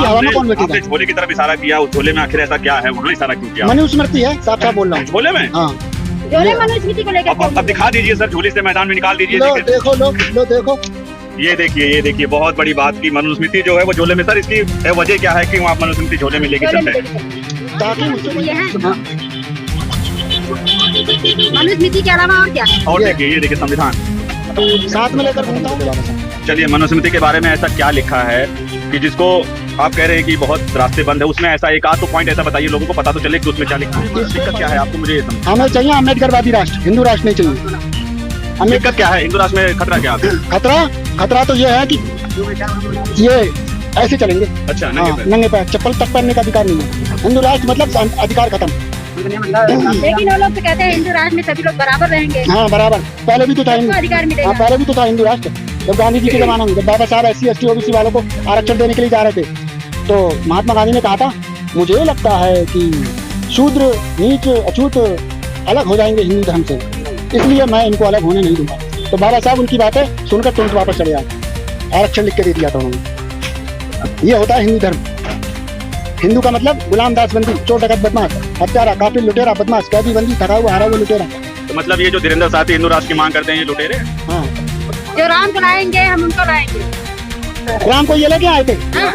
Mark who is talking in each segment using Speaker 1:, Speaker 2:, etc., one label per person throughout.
Speaker 1: हवा में कौन बैठेगा?
Speaker 2: झोले की तरफ इशारा किया, उस झोले में आखिर ऐसा क्या है, वहाँ इशारा क्यों किया?
Speaker 1: मनुस्मृति है, साफ साफ बोल रहा हूँ।
Speaker 2: झोले में?
Speaker 1: हाँ,
Speaker 3: झोले मनुस्मृति को लेकर
Speaker 2: अब दिखा दीजिए सर, झोले से मैदान में निकाल दीजिए।
Speaker 1: लो देखो, लो देखो,
Speaker 2: ये देखिए बहुत बड़ी बात की मनुस्मृति जो है वो झोले में। सर इसकी वजह क्या है कि आप मनुस्मृति झोले में लेके चलते हैं?
Speaker 1: ताकि
Speaker 3: मनुस्मृति के अलावा और क्या?
Speaker 2: और ये देखिए संविधान
Speaker 1: साथ में लेकर घूमता हूँ।
Speaker 2: चलिए, मनुस्मृति के बारे में ऐसा क्या लिखा है कि जिसको आप कह रहे हैं कि बहुत रास्ते बंद है, उसमें ऐसा एक आध तो पॉइंट ऐसा बताइए, लोगों को पता तो चले कि उसमें क्या लिखा है। दिक्कत क्या है आपको, मुझे ये समझ।
Speaker 1: हमें चाहिए अम्बेडकरवादी राष्ट्र, हिंदू राष्ट्र नहीं चाहिए।
Speaker 2: दिक्कत क्या है, हिंदू राष्ट्र में खतरा क्या है?
Speaker 1: खतरा तो ये है कि ये ऐसे चलेंगे।
Speaker 2: अच्छा,
Speaker 1: नंगे पैर, चप्पल तक पहनने का अधिकार नहीं है। हिंदू राष्ट्र मतलब अधिकार खत्म।
Speaker 3: लेकिन वो लोग तो कहते हैं हिंदू राष्ट्र में सभी लोग बराबर रहेंगे।
Speaker 1: हाँ बराबर, पहले भी तो था
Speaker 3: अधिकार मिलेगा।
Speaker 1: हाँ, पहले भी तो था हिंदू राष्ट्र। जब गांधी जी के जमाने में, जब बाबा साहब SC ST OBC वालों को आरक्षण देने के लिए जा रहे थे, तो महात्मा गांधी ने कहा था, मुझे लगता है कि शूद्र, नीच, अछूत अलग हो जाएंगे हिंदू धर्म से, इसलिए मैं इनको अलग होने नहीं दूंगा। तो बाबा साहब उनकी बातें सुनकर तुरंत वापस चले आए, आरक्षण लिख के दे दिया था उन्होंने। ये होता है हिंदू धर्म। हिंदू का मतलब गुलाम, दासबंदी, चोर, डकैत, बदमाश, हत्यारा, कातिल, लुटेरा, बदमाश, कैदी, बंदी, थका हुआ, हारा हुआ लुटेरा।
Speaker 2: तो मतलब ये जो धीरेन्द्र साथी हिंदू राष्ट्र की मांग करते हैं, ये लुटेरे?
Speaker 1: हाँ,
Speaker 3: जो राम को लाएंगे हम उनको लाएंगे।
Speaker 1: राम को ये लेके आए थे,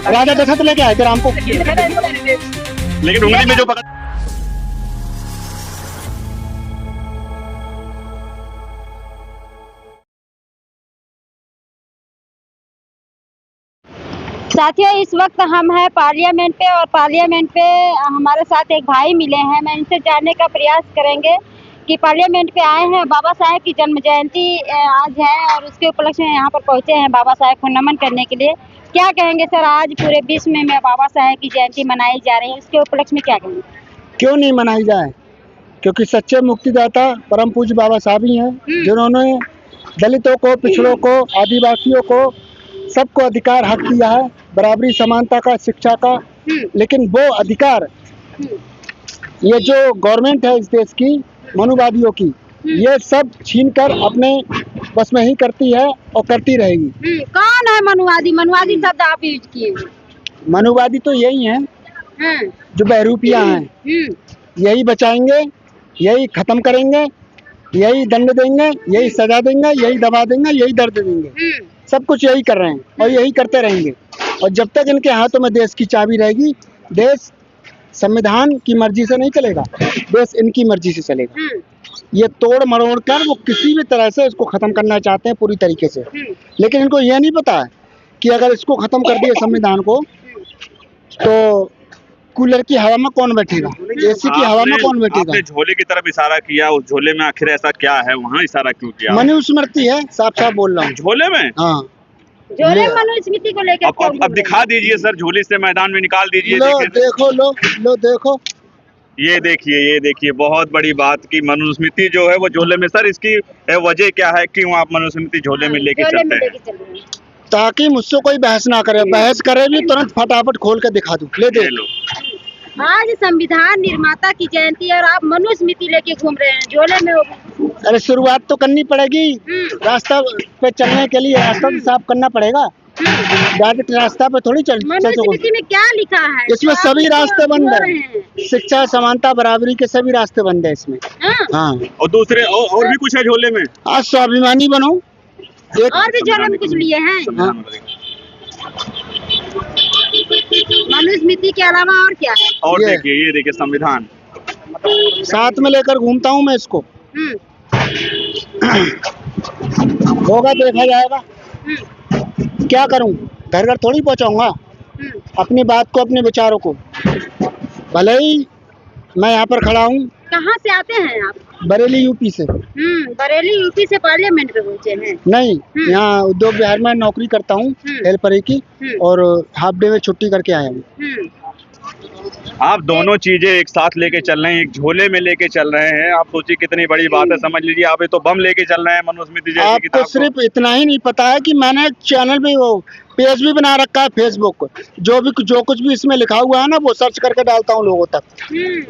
Speaker 1: राजा दशरथ लेके आए थे राम को।
Speaker 2: लेकिन उंगली में जो पकड़।
Speaker 3: साथियों, इस वक्त हम हैं पार्लियामेंट पे और पार्लियामेंट पे हमारे साथ एक भाई मिले हैं। मैं इनसे जानने का प्रयास करेंगे कि पार्लियामेंट पे आए हैं, बाबा साहब की जन्म जयंती आज है और उसके उपलक्ष्य में यहाँ पर पहुँचे हैं बाबा साहब को नमन करने के लिए। क्या कहेंगे सर, आज पूरे विश्व में बाबा साहब की जयंती मनाई जा रही है, उसके उपलक्ष्य में क्या कहेंगे?
Speaker 1: क्यों नहीं मनाई जाए? क्योंकि सच्चे मुक्तिदाता परम पूज्य बाबा साहब ही हैं, जिन्होंने दलितों को, पिछड़ों को, आदिवासियों को, सबको अधिकार हक दिया है, बराबरी, समानता का, शिक्षा का। लेकिन वो अधिकार ये जो गवर्नमेंट है इस देश की, मनुवादियों की, ये सब छीनकर अपने बस में ही करती है और करती रहेगी।
Speaker 3: कौन है मनुवादी? मनुवादी शब्द आप यूज किए।
Speaker 1: मनुवादी तो यही हैं जो बहरूपिया हैं, यही बचाएंगे, यही खत्म करेंगे, यही दंड देंगे, यही सजा देंगे, यही दबा देंगे, यही दर्द देंगे। सब कुछ यही कर रहे हैं और यही करते रहेंगे। और जब तक इनके हाथों में देश की चाबी रहेगी, देश संविधान की मर्जी से नहीं चलेगा, देश इनकी मर्जी से चलेगा। ये तोड़ मरोड़ कर वो किसी भी तरह से इसको खत्म करना चाहते हैं पूरी तरीके से। लेकिन इनको ये नहीं पता है कि अगर इसको खत्म कर दिए संविधान को, तो कूलर की हवा में कौन बैठेगा, AC की हवा में कौन बैठेगा?
Speaker 2: आपने झोले की तरफ इशारा किया, उस झोले में आखिर ऐसा क्या है, वहाँ इशारा क्यों किया?
Speaker 1: मनुस्मृति है, साफ साफ बोल रहा हूँ।
Speaker 2: झोले में?
Speaker 1: हाँ,
Speaker 3: झोले मनुस्मृति को लेकर
Speaker 2: अब दिखा दीजिए सर, झोले से मैदान में निकाल दीजिए।
Speaker 1: लो देखो, लो देखो,
Speaker 2: ये देखिए बहुत बड़ी बात की मनुस्मृति जो है वो झोले में। सर इसकी वजह क्या है, क्यों आप मनुस्मृति झोले में लेके चलते हैं?
Speaker 1: ताकि मुझसे कोई बहस ना करे, बहस करे भी तुरंत फटाफट खोल के दिखा दूं। ले दे लो।
Speaker 3: आज संविधान निर्माता की जयंती और आप मनुस्मृति लेके घूम रहे हैं झोले में।
Speaker 1: अरे शुरुआत तो करनी पड़ेगी, रास्ता पे चलने के लिए रास्ता तो साफ करना पड़ेगा। डायरेक्ट रास्ता पे थोड़ी चल।
Speaker 3: मनुस्मृति में क्या लिखा है?
Speaker 1: इसमें सभी रास्ते बंद है, शिक्षा, समानता, बराबरी के सभी रास्ते बंद है इसमें। हाँ,
Speaker 2: और दूसरे और भी कुछ है झोले में।
Speaker 1: आज स्वाभिमानी बनो।
Speaker 3: और भी झोले में कुछ लिए हैं? मनुस्मृति के अलावा और क्या है?
Speaker 2: और ये देखिए संविधान
Speaker 1: साथ में लेकर घूमता हूँ मैं इसको। होगा देखा जाएगा। क्या करूँ, घर घर थोड़ी पहुँचाऊंगा अपनी बात को, अपने विचारों को। भले ही मैं यहाँ पर खड़ा हूँ।
Speaker 3: कहाँ से आते हैं आप?
Speaker 1: बरेली यूपी से।
Speaker 3: बरेली यूपी से पार्लियामेंट पे पहुँचे हैं?
Speaker 1: नहीं, यहाँ उद्योग विहार में नौकरी करता हूँ, हेल्पर की, और हाफ डे में छुट्टी करके आया हूँ।
Speaker 2: आप दोनों चीजें एक साथ लेके चल रहे हैं, एक झोले में लेके चल रहे हैं। आप सोचिए कितनी बड़ी बात है। समझ लीजिए आप ये तो बम लेके चल रहे हैं मनुस्मृति जैसी किताब।
Speaker 1: आपको सिर्फ इतना ही नहीं पता है कि मैंने एक चैनल भी, वो पेज भी बना रखा है फेसबुक। जो कुछ भी इसमें लिखा हुआ है ना, वो सर्च करके डालता हूँ लोगों तक।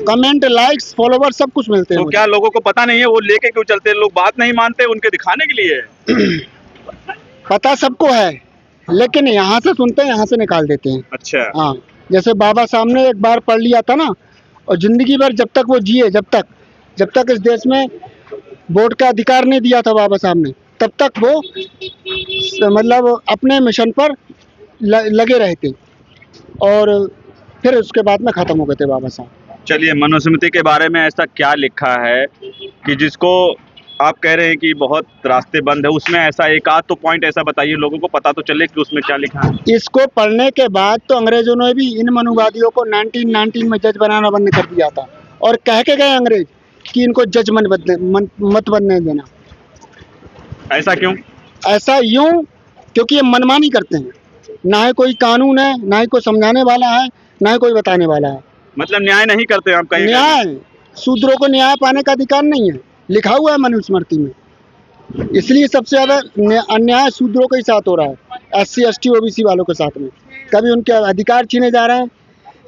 Speaker 1: कमेंट, लाइक्स, फॉलोवर सब कुछ मिलते हैं।
Speaker 2: तो क्या लोगों को पता नहीं है वो लेके क्यों चलते हैं? लोग बात नहीं मानते, उनके दिखाने के लिए।
Speaker 1: पता सबको है, लेकिन यहाँ से सुनते हैं, यहाँ से निकाल देते हैं।
Speaker 2: अच्छा।
Speaker 1: हाँ, जैसे बाबा साहब ने एक बार पढ़ लिया था ना, और जिंदगी भर जब तक वो जिए, जब तक इस देश में वोट का अधिकार नहीं दिया था बाबा साहब ने, तब तक वो मतलब अपने मिशन पर लगे रहे थे, और फिर उसके बाद में खत्म हो गए थे बाबा साहब।
Speaker 2: चलिए, मनुस्मृति के बारे में ऐसा क्या लिखा है कि जिसको आप कह रहे हैं कि बहुत रास्ते बंद है, उसमें ऐसा एक आध तो पॉइंट ऐसा बताइए, लोगों को पता तो चले कि उसमें क्या लिखा है।
Speaker 1: इसको पढ़ने के बाद तो अंग्रेजों ने भी इन मनुवादियों को 1919 में जज बनाना बंद कर दिया था, और कह के गए अंग्रेज कि इनको जज मत बनने देना।
Speaker 2: ऐसा क्यों?
Speaker 1: ऐसा यूं क्योंकि ये मनमानी करते हैं, ना ही कोई कानून है, ना ही कोई समझाने वाला है, ना ही कोई बताने वाला है।
Speaker 2: मतलब न्याय नहीं करते आप कहीं?
Speaker 1: न्याय, शूद्रों को न्याय पाने का अधिकार नहीं है, लिखा हुआ है मनुस्मृति में। इसलिए सबसे ज्यादा अन्याय शूद्रों के साथ हो रहा है, SC ST OBC वालों के साथ में। कभी उनके अधिकार छीने जा रहे हैं,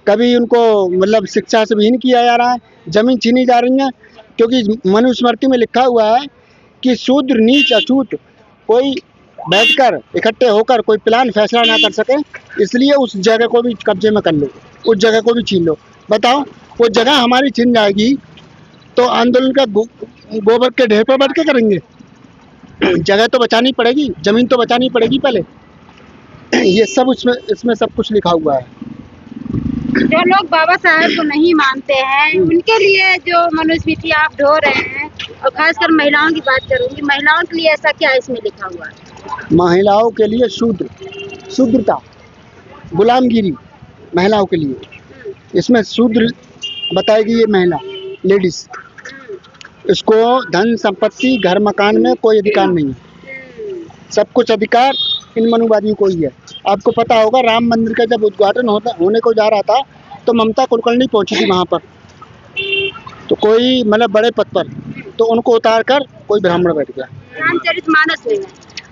Speaker 1: कभी उनको मतलब शिक्षा से विहीन किया जा रहा है, जमीन छीनी जा रही है, क्योंकि मनुस्मृति में लिखा हुआ है कि शूद्र नीच अछूत कोई बैठकर इकट्ठे होकर कोई प्लान फैसला ना कर सके, इसलिए उस जगह को भी कब्जे में कर लो, उस जगह को भी छीन लो। बताओ, वो जगह हमारी छीन जाएगी तो आंदोलन का गोबर के ढेर पर बैठ के करेंगे? जगह तो बचानी पड़ेगी, जमीन तो बचानी पड़ेगी पहले। ये सब इसमें सब कुछ लिखा हुआ है।
Speaker 3: जो लोग बाबा साहब को नहीं मानते हैं, उनके लिए जो मनुस्मृति आप ढो रहे हैं, और खासकर महिलाओं की बात करूंगी, महिलाओं के लिए ऐसा क्या इसमें लिखा हुआ है?
Speaker 1: महिलाओं के लिए शूद्रता, गुलामगिरी महिलाओं के लिए। इसमें शूद्र बताएगी ये महिला, लेडीज, इसको धन संपत्ति घर मकान में कोई अधिकार नहीं है, सब कुछ अधिकार इन मनुवादियों को ही है। आपको पता होगा, राम मंदिर का जब उद्घाटन होने को जा रहा था तो ममता कुलकर्णी पहुंची थी वहां पर, तो कोई मतलब बड़े पद पर, तो उनको उतार कर कोई ब्राह्मण बैठ गया।
Speaker 3: रामचरितमानस में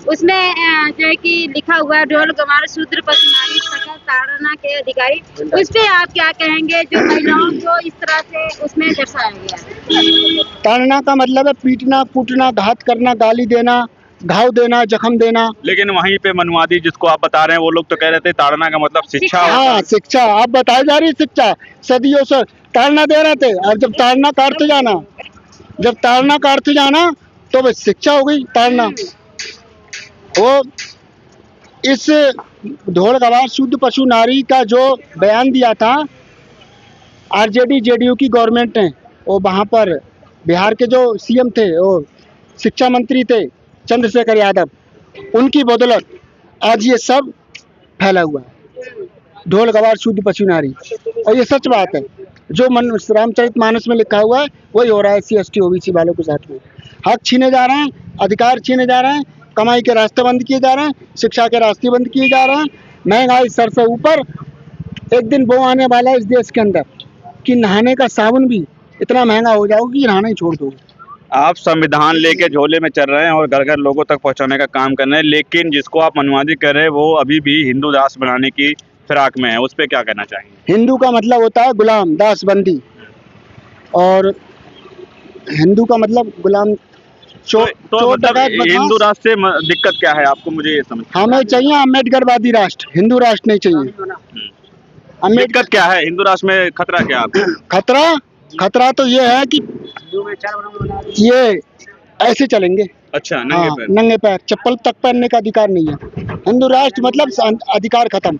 Speaker 3: उसमें जो है कि लिखा हुआ है, ढोल गवार शूद्र पशु नारी सकल ताड़ना के अधिकारी, उस पे आप क्या कहेंगे जो महिलाओं को इस तरह से उसमें दर्शाया गया है?
Speaker 1: ताड़ना का मतलब है पीटना, कूटना, घात करना, गाली देना, घाव देना, जख्म देना।
Speaker 2: लेकिन वहीं पे मनुवादी जिसको आप बता रहे हैं, वो लोग तो कह रहे थे ताड़ना का मतलब शिक्षा।
Speaker 1: हाँ, शिक्षा। आप बताई जा रही शिक्षा, सदियों से ताड़ना दे रहे थे, अब जब ताड़ना काटते जाना तो बस शिक्षा हो गई ताड़ना। वो इस ढोल गवार शुद्ध पशु नारी का जो बयान दिया था RJD JDU की गवर्नमेंट ने, वो वहाँ पर बिहार के जो CM थे, वो शिक्षा मंत्री थे चंद्रशेखर यादव, उनकी बदौलत आज ये सब फैला हुआ है, ढोल गवार शुद्ध पशु नारी। और ये सच बात है, जो रामचरितमानस में लिखा हुआ है वही हो रहा है SC ST OBC वालों के साथ में। हक छीने जा रहे हैं, अधिकार छीने जा रहे हैं, कमाई के रास्ते बंद किए जा रहे हैं, शिक्षा के रास्ते बंद किए जा रहे हैं, महंगाई सर से ऊपर। एक दिन वो आने वाला है इस देश के अंदर कि नहाने का साबुन भी इतना महंगा हो जाओगे कि नहाना ही छोड़ दोगे।
Speaker 2: आप संविधान लेके झोले में चल रहे हैं और घर घर लोगों तक पहुंचाने का काम कर रहे हैं, लेकिन जिसको आप मनुवादी कर रहे हैं वो अभी भी हिंदू दास बनाने की फिराक में है, उस पर क्या कहना चाहेंगे?
Speaker 1: हिंदू का मतलब होता है गुलाम, दास बंदी, और हिंदू का मतलब गुलाम
Speaker 2: तो मतलब हिंदू राष्ट्र से दिक्कत क्या है आपको, मुझे ये समझ।
Speaker 1: हमें चाहिए अम्बेडकरवादी राष्ट्र, हिंदू राष्ट्र नहीं चाहिए।
Speaker 2: दिक्कत क्या है हिंदू राष्ट्र में, खतरा क्या है आपको?
Speaker 1: खतरा तो ये है कि ये ऐसे चलेंगे।
Speaker 2: अच्छा,
Speaker 1: नंगे पैर, चप्पल तक पहनने का अधिकार नहीं है। हिंदू राष्ट्र मतलब अधिकार खत्म।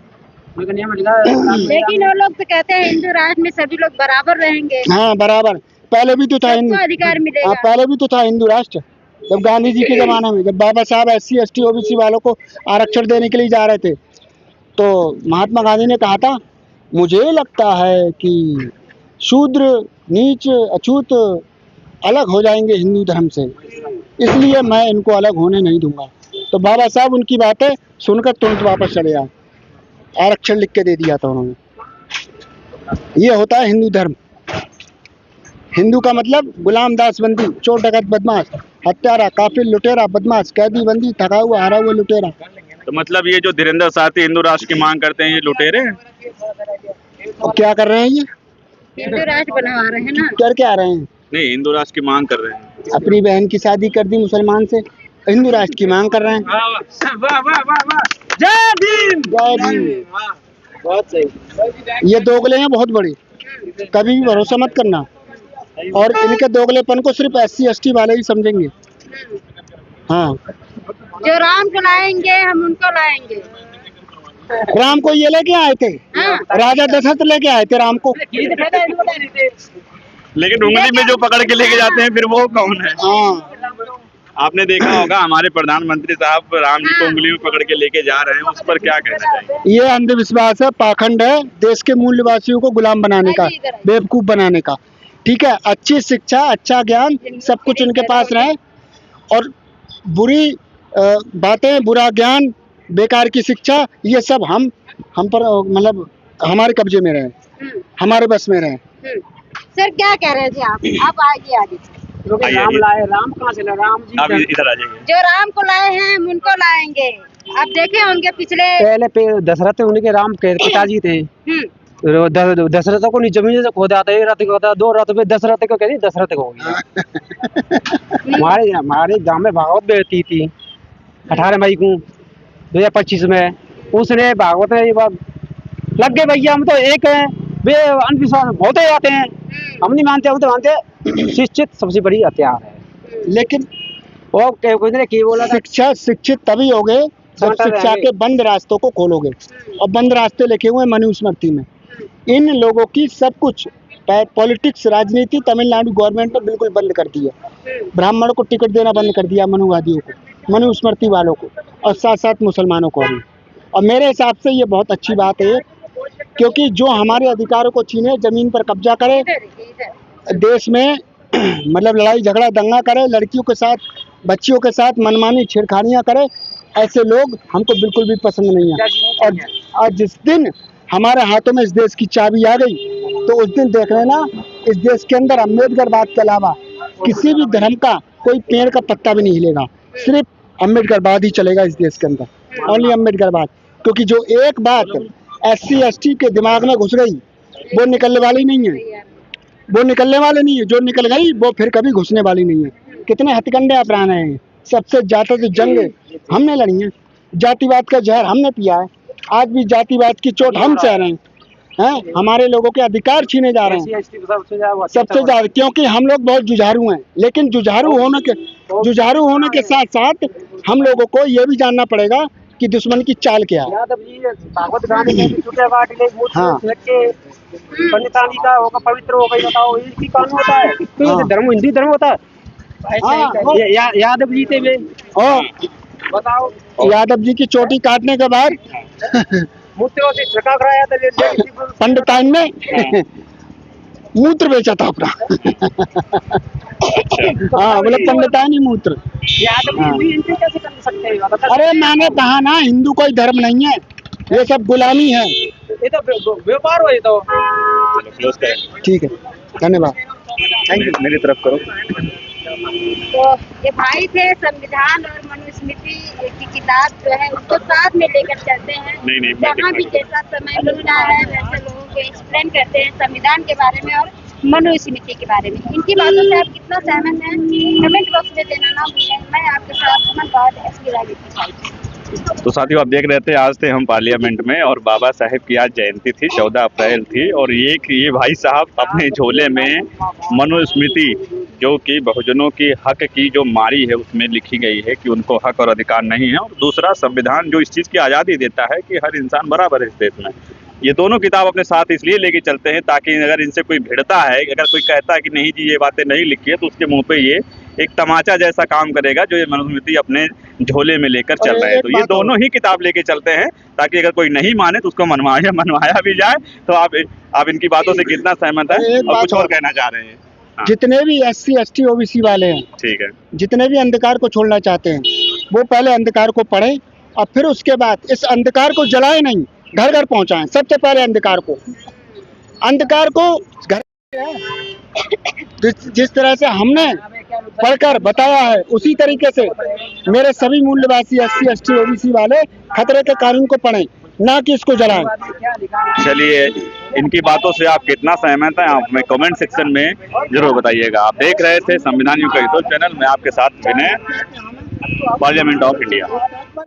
Speaker 3: लेकिन वो लोग तो कहते हैं हिंदू राष्ट्र में सभी लोग बराबर रहेंगे।
Speaker 1: हाँ, बराबर, पहले भी तो था
Speaker 3: अधिकार मिलेगा।
Speaker 1: हाँ, पहले भी तो था हिंदू राष्ट्र, जब गांधी जी के जमाने में, जब बाबा साहब SC ST OBC वालों को आरक्षण देने के लिए जा रहे थे, तो महात्मा गांधी ने कहा था, मुझे लगता है कि शूद्र नीच अछूत अलग हो जाएंगे हिंदू धर्म से, इसलिए मैं इनको अलग होने नहीं दूंगा। तो बाबा साहब उनकी बातें सुनकर तुरंत वापस चले आए, आरक्षण लिख के दे दिया था उन्होंने। ये होता है हिंदू धर्म। हिंदू का मतलब गुलाम, दास बंदी, चोर डकैत बदमाश, हत्यारा, काफिर, लुटेरा, बदमाश, कैदी बंदी, थका हुआ हारा हुआ लुटेरा।
Speaker 2: तो मतलब ये जो धीरेन्द्र साथी हिंदू राष्ट्र की मांग करते हैं, ये लुटेरे हैं?
Speaker 1: और क्या कर रहे हैं? ये
Speaker 3: हिंदू राष्ट्र बनवा रहे हैं ना,
Speaker 1: कर क्या रहे हैं?
Speaker 2: नहीं, हिंदू राष्ट्र की मांग कर रहे हैं।
Speaker 1: अपनी बहन की शादी कर दी मुसलमान से, हिंदू राष्ट्र की मांग कर रहे हैं।
Speaker 4: वाह वाह वाह वाह, जय भीम।
Speaker 1: जय भीम।
Speaker 4: बहुत सही।
Speaker 1: ये दोगले हैं बहुत बड़े, कभी भी भरोसा मत करना। और इनके दोगलेपन को सिर्फ SC ST वाले ही समझेंगे। हाँ,
Speaker 3: जो राम को लाएंगे हम उनको लाएंगे।
Speaker 1: राम को ये लेके आए थे,
Speaker 3: हाँ।
Speaker 1: राजा दशरथ लेके आए थे राम को।
Speaker 2: लेकिन उंगली में जो पकड़ के लेके जाते हैं फिर वो कौन है?
Speaker 1: हाँ,
Speaker 2: आपने देखा होगा हमारे प्रधानमंत्री साहब राम जी को उंगली में पकड़ के लेके जा रहे हैं, उस पर क्या कहना चाहिए?
Speaker 1: ये अंधविश्वास है, पाखंड है, देश के मूल्यवासियों को गुलाम बनाने का, बेवकूफ बनाने का। ठीक है, अच्छी शिक्षा, अच्छा ज्ञान सब कुछ उनके पास रहे, और बुरी बातें, बुरा ज्ञान, बेकार की शिक्षा, ये सब हम पर मतलब हमारे कब्जे में रहे, हमारे बस में रहे।
Speaker 3: सर क्या कह रहे थे आप आगे आगे।
Speaker 4: राम लाए, राम कहाँ से लाए? राम जी
Speaker 2: आप इधर आ जाइए।
Speaker 3: जो राम को लाए हैं हम उनको लाएंगे। आप देखे होंगे पिछले
Speaker 4: पहले दशरथ उनके राम के पिताजी थे। दशरथ को नहीं जमीन से खोदा था, 1 रात को होता, 2 रात में दशरथ को कहते दशरथ को हो गया। हमारे गांव में भागवत बेचती थी 18 मई को 2025 में। उसने भागवत में ये बात लग गए, भैया हम तो एक हैं, वे अंधविश्वास बहुत ही आते हैं, हम नहीं मानते, हम तो मानते शिक्षित सबसे बड़ी हथियार है।
Speaker 1: लेकिन
Speaker 4: वो क्या बोला था?
Speaker 1: शिक्षित तभी होगे जब शिक्षा के बंद रास्तों को खोलोगे, और बंद रास्ते लिखे हुए मनुस्मृति में। इन लोगों की सब कुछ पॉलिटिक्स, राजनीति तमिलनाडु गवर्नमेंट ने बिल्कुल बंद कर दी है। ब्राह्मणों को टिकट देना बंद कर दिया, मनुवादियों को, मनुस्मृति वालों को, और साथ साथ मुसलमानों को भी। और मेरे हिसाब से ये बहुत अच्छी बात है, क्योंकि जो हमारे अधिकारों को छीने, जमीन पर कब्जा करे, देश में मतलब लड़ाई झगड़ा दंगा करे, लड़कियों के साथ, बच्चियों के साथ मनमानी छेड़खानियां करे, ऐसे लोग हमको बिल्कुल भी पसंद नहीं है। और जिस दिन हमारे हाथों में इस देश की चाबी आ गई, तो उस दिन देख लेना इस देश के अंदर अम्बेडकरवाद के अलावा किसी भी धर्म का कोई पेड़ का पत्ता भी नहीं हिलेगा, सिर्फ अम्बेडकरवाद ही चलेगा इस देश के अंदर, ओनली अम्बेडकरवाद। क्योंकि जो एक बात SC ST के दिमाग में घुस गई वो निकलने वाली नहीं है, वो निकलने वाले नहीं है। जो निकल गई वो फिर कभी घुसने वाली नहीं है। कितने हथकंडे अपना रहे हैं, सबसे ज्यादा तो जंग हमने लड़ी है, जातिवाद का जहर हमने पिया है, आज भी जातिवाद की चोट हम सह रहे हैं। हमारे लोगों के अधिकार छीने जा रहे हैं सबसे ज्यादा, क्योंकि हम लोग बहुत जुझारू हैं। लेकिन जुझारू होने के साथ साथ हम लोगों को ये भी जानना पड़ेगा कि दुश्मन की चाल क्या है। हाँ,
Speaker 4: पंडितानी का होगा, पवित्र हो गई, बताओ ये कानून होता है? तो धर्म हिंदू धर्म होता है। यादव जी थे वे, बताओ,
Speaker 1: यादव जी की चोटी काटने के बाद
Speaker 4: मूत्रों से छका कराया था
Speaker 1: पंडिताइन ने मूत्र बेचा था अपना। हाँ, बोले पंडिताइन ही मूत्र।
Speaker 4: यादव जी इनसे कैसे कर सकते हैं?
Speaker 1: अरे मैंने कहा ना, हिंदू कोई धर्म नहीं है, ये सब गुलामी है,
Speaker 4: ये तो व्यापार हो। ये तो
Speaker 2: चलो क्लोज करें।
Speaker 1: ठीक है, धन्यवाद।
Speaker 2: मेरी तरफ करो।
Speaker 3: तो ये भाई थे, संविधान और मनुस्मृति की किताब जो है उसको साथ में लेकर चलते हैं।
Speaker 2: नहीं,
Speaker 3: जहाँ भी जैसा समय मिलता है वैसे लोगों को एक्सप्लेन करते हैं संविधान के बारे में और मनुस्मृति के बारे में। इनकी बातों से आप कितना सहमत हैं कमेंट बॉक्स में देना ना भूलें। मैं आपके साथ सुमन गौड़, SK राजनीति।
Speaker 2: तो साथियों, आप देख रहे थे, आज थे हम पार्लियामेंट में और बाबा साहेब की आज जयंती थी, 14 अप्रैल थी। और ये भाई साहब अपने झोले में मनुस्मृति, जो कि बहुजनों की हक की जो मारी है, उसमें लिखी गई है कि उनको हक और अधिकार नहीं है, और दूसरा संविधान जो इस चीज़ की आज़ादी देता है कि हर इंसान बराबर है इस देश में। ये दोनों किताब अपने साथ इसलिए लेके चलते हैं ताकि अगर इनसे कोई भिड़ता है, अगर कोई कहता है कि नहीं जी ये बातें नहीं लिखी है, तो उसके मुंह पे ये एक तमाचा जैसा काम करेगा, जो ये मनुस्मृति अपने झोले में लेकर चल रहे हैं। तो ये दोनों ही किताब लेके चलते हैं ताकि अगर कोई नहीं माने तो उसको मनवाया भी जाए। तो आप इनकी बातों से कितना सहमत है और कुछ और कहना चाह रहे हैं? हाँ।
Speaker 1: जितने भी SC ST OBC वाले हैं, ठीक है, जितने भी अंधकार को छोड़ना चाहते हैं, वो पहले अंधकार को पढ़ें और फिर उसके बाद इस अंधकार को जलाए नहीं, घर घर पहुंचाएं। सबसे पहले अंधकार को घर जिस तरह से हमने पढ़कर बताया है, उसी तरीके से मेरे सभी मूल्यवासी SC ST OBC वाले खतरे के कानून को पढ़ें, ना कि इसको जलाएं।
Speaker 2: चलिए, इनकी बातों से आप कितना सहमत हैं आप हमें कमेंट सेक्शन में जरूर बताइएगा। आप देख रहे थे संविधान युग का चैनल में, आपके साथ विनय। Parliament of India.